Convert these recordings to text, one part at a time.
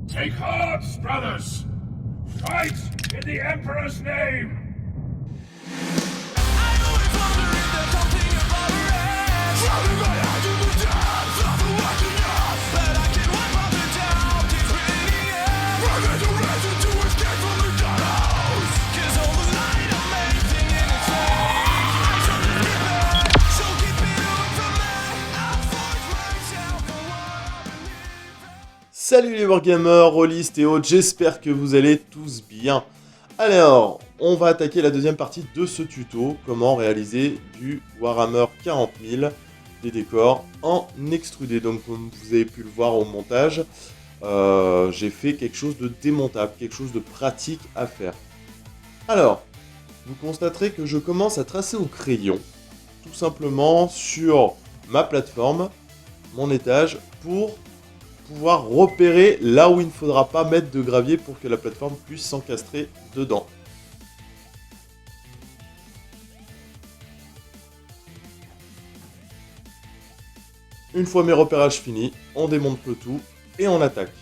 Take heart, brothers! Fight in the Emperor's name! Salut les wargamers, rôlistes et autres, j'espère que vous allez tous bien. Alors, on va attaquer la deuxième partie de ce tuto, comment réaliser du Warhammer 40 000, des décors en extrudé. Donc comme vous avez pu le voir au montage, j'ai fait quelque chose de démontable, quelque chose de pratique à faire. Alors, vous constaterez que je commence à tracer au crayon, tout simplement sur ma plateforme, mon étage, pour pouvoir repérer là où il ne faudra pas mettre de gravier pour que la plateforme puisse s'encastrer dedans. Une fois mes repérages finis, on démonte le tout et on attaque.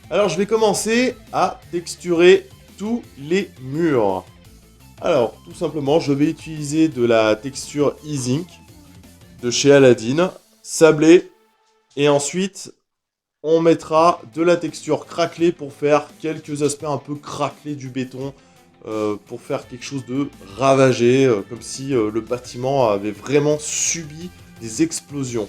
Alors je vais commencer à texturer tous les murs. Alors tout simplement je vais utiliser de la texture E-Zinc de chez Aladdin, sablé, et ensuite on mettra de la texture craquelée pour faire quelques aspects un peu craquelés du béton, pour faire quelque chose de ravagé, comme si le bâtiment avait vraiment subi des explosions.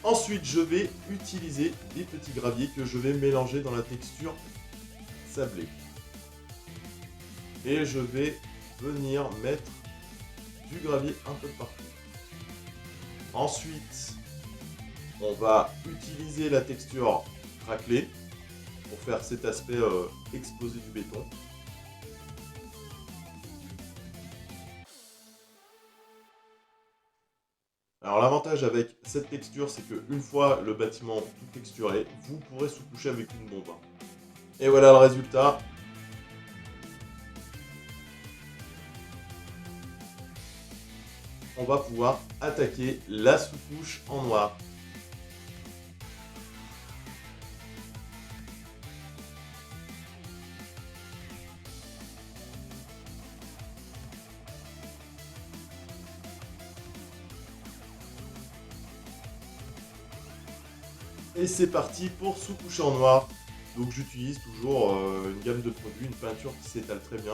Ensuite, je vais utiliser des petits graviers que je vais mélanger dans la texture sablée. Et je vais venir mettre du gravier un peu partout. Ensuite, on va utiliser la texture craquelée pour faire cet aspect explosé du béton. Alors l'avantage avec cette texture, c'est qu'une fois le bâtiment tout texturé, vous pourrez sous-coucher avec une bombe. Et voilà le résultat. On va pouvoir attaquer la sous-couche en noir. Et c'est parti pour sous-couche en noir. Donc j'utilise toujours une gamme de produits, une peinture qui s'étale très bien.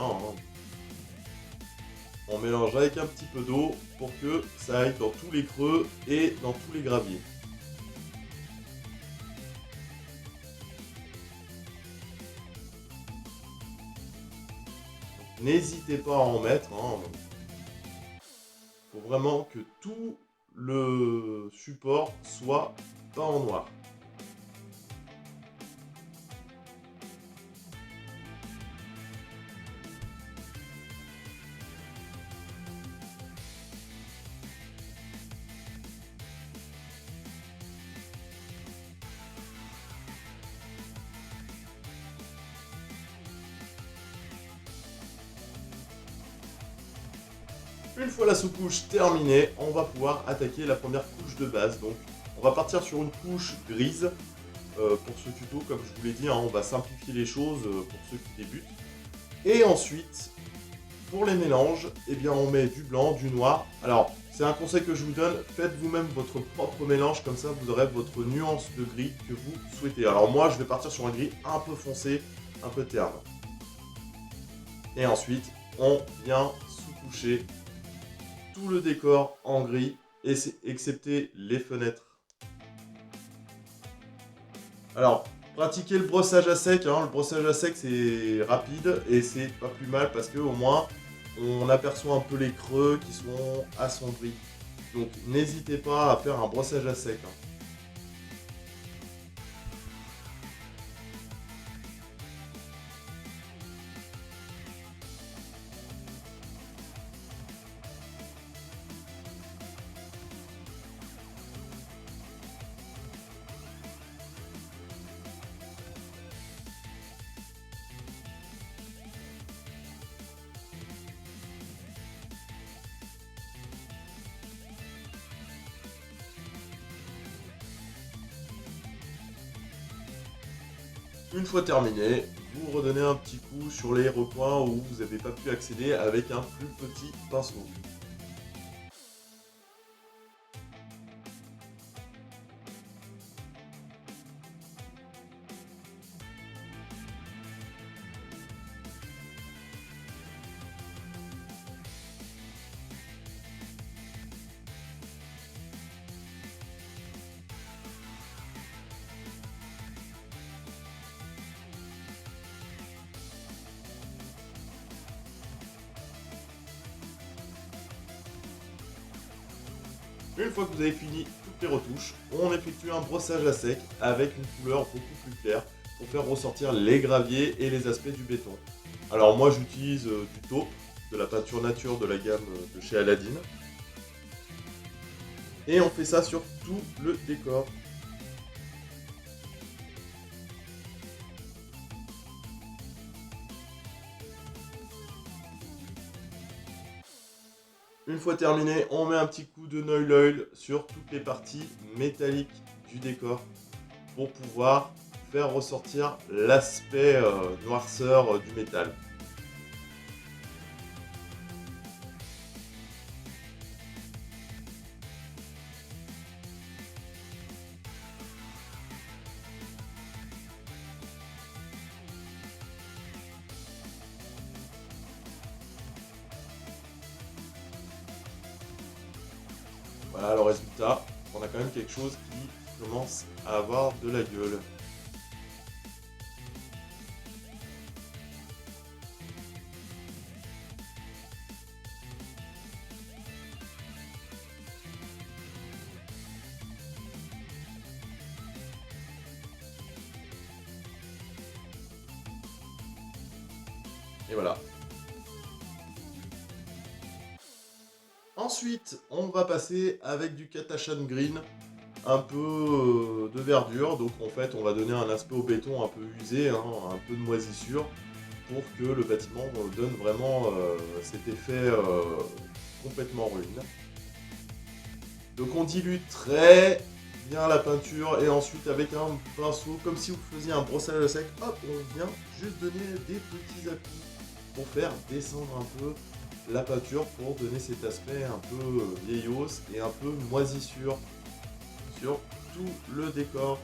On mélange avec un petit peu d'eau pour que ça aille dans tous les creux et dans tous les graviers. N'hésitez pas à en mettre. Faut vraiment que tout le support soit peint en noir. Une fois la sous-couche terminée, on va pouvoir attaquer la première couche de base. Donc on va partir sur une couche grise pour ce tuto. Comme je vous l'ai dit, on va simplifier les choses pour ceux qui débutent. Et ensuite, pour les mélanges, eh bien, on met du blanc, du noir. Alors, c'est un conseil que je vous donne, faites vous-même votre propre mélange, comme ça vous aurez votre nuance de gris que vous souhaitez. Alors moi, je vais partir sur un gris un peu foncé, un peu terne. Et ensuite, on vient sous-coucher tout le décor en gris, excepté les fenêtres. Alors, pratiquez le brossage à sec. Le brossage à sec, c'est rapide et c'est pas plus mal parce que au moins, on aperçoit un peu les creux qui sont assombris. Donc, n'hésitez pas à faire un brossage à sec. Une fois terminé, vous redonnez un petit coup sur les recoins où vous n'avez pas pu accéder avec un plus petit pinceau. Une fois que vous avez fini toutes les retouches, on effectue un brossage à sec avec une couleur beaucoup plus claire pour faire ressortir les graviers et les aspects du béton. Alors moi j'utilise du taupe, de la peinture nature de la gamme de chez Aladdin. Et on fait ça sur tout le décor. Une fois terminé, on met un petit coup de nail oil sur toutes les parties métalliques du décor pour pouvoir faire ressortir l'aspect noirceur du métal. Voilà le résultat, on a quand même quelque chose qui commence à avoir de la gueule. Et voilà. Ensuite, on va passer avec du Katashan Green, un peu de verdure. Donc en fait, on va donner un aspect au béton un peu usé, hein, un peu de moisissure, pour que le bâtiment donne vraiment cet effet complètement ruine. Donc on dilue très bien la peinture et ensuite avec un pinceau, comme si vous faisiez un brossage à sec, hop, on vient juste donner des petits à-coups pour faire descendre un peu la peinture pour donner cet aspect un peu vieillos et un peu moisissure sur tout le décor.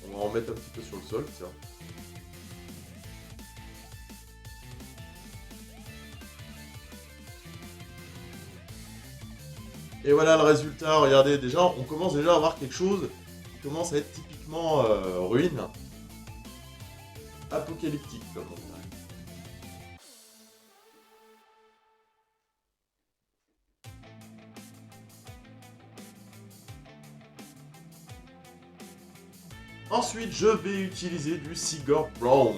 On va en mettre un petit peu sur le sol, tiens. Et voilà le résultat, regardez, déjà, on commence déjà à avoir quelque chose qui commence à être typiquement ruine. Apocalyptique, comme on dirait. Ensuite, je vais utiliser du Seagull Brown,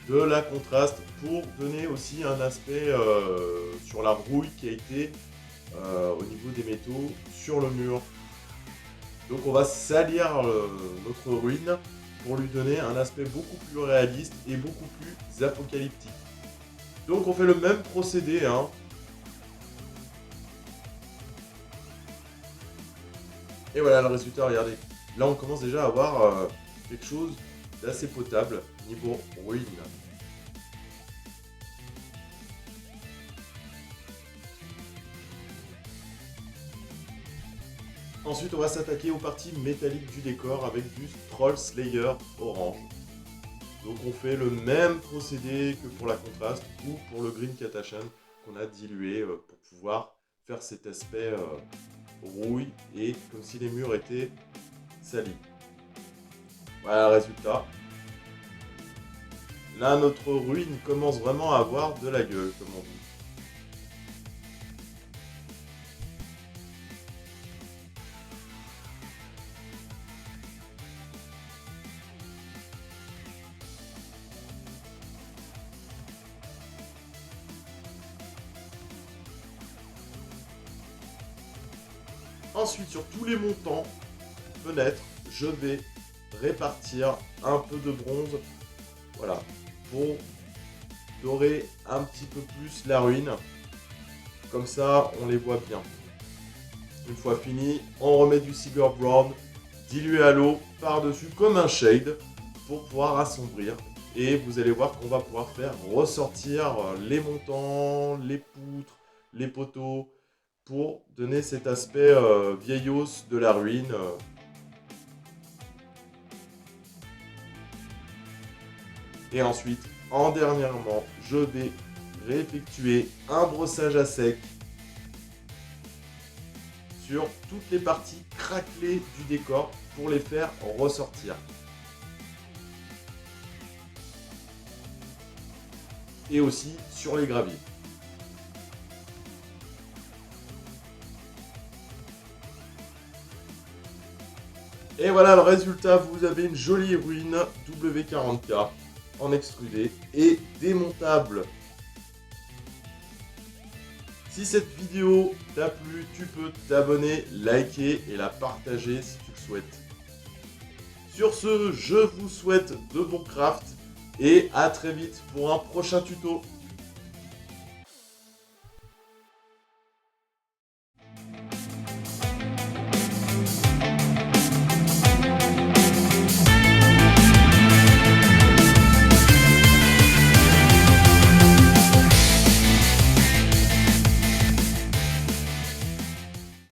de la contraste, pour donner aussi un aspect sur la rouille qui a été au niveau des métaux sur le mur. Donc on va salir notre ruine pour lui donner un aspect beaucoup plus réaliste et beaucoup plus apocalyptique. Donc on fait le même procédé, hein. Et voilà le résultat, regardez. Là on commence déjà à avoir quelque chose d'assez potable niveau ruine. Ensuite, on va s'attaquer aux parties métalliques du décor avec du Troll Slayer orange. Donc on fait le même procédé que pour la contraste ou pour le Green Katashan qu'on a dilué pour pouvoir faire cet aspect rouille et comme si les murs étaient salis. Voilà le résultat. Là, notre ruine commence vraiment à avoir de la gueule, comme on dit. Ensuite, sur tous les montants, fenêtres, je vais répartir un peu de bronze, voilà, pour dorer un petit peu plus la ruine. Comme ça, on les voit bien. Une fois fini, on remet du Seagull Brown dilué à l'eau par-dessus comme un shade pour pouvoir assombrir. Et vous allez voir qu'on va pouvoir faire ressortir les montants, les poutres, les poteaux, pour donner cet aspect vieillos de la ruine. Et ensuite, en dernièrement, je vais réeffectuer un brossage à sec sur toutes les parties craquelées du décor pour les faire ressortir. Et aussi sur les graviers. Et voilà le résultat, vous avez une jolie ruine W40K en extrudé et démontable. Si cette vidéo t'a plu, tu peux t'abonner, liker et la partager si tu le souhaites. Sur ce, je vous souhaite de bons crafts et à très vite pour un prochain tuto.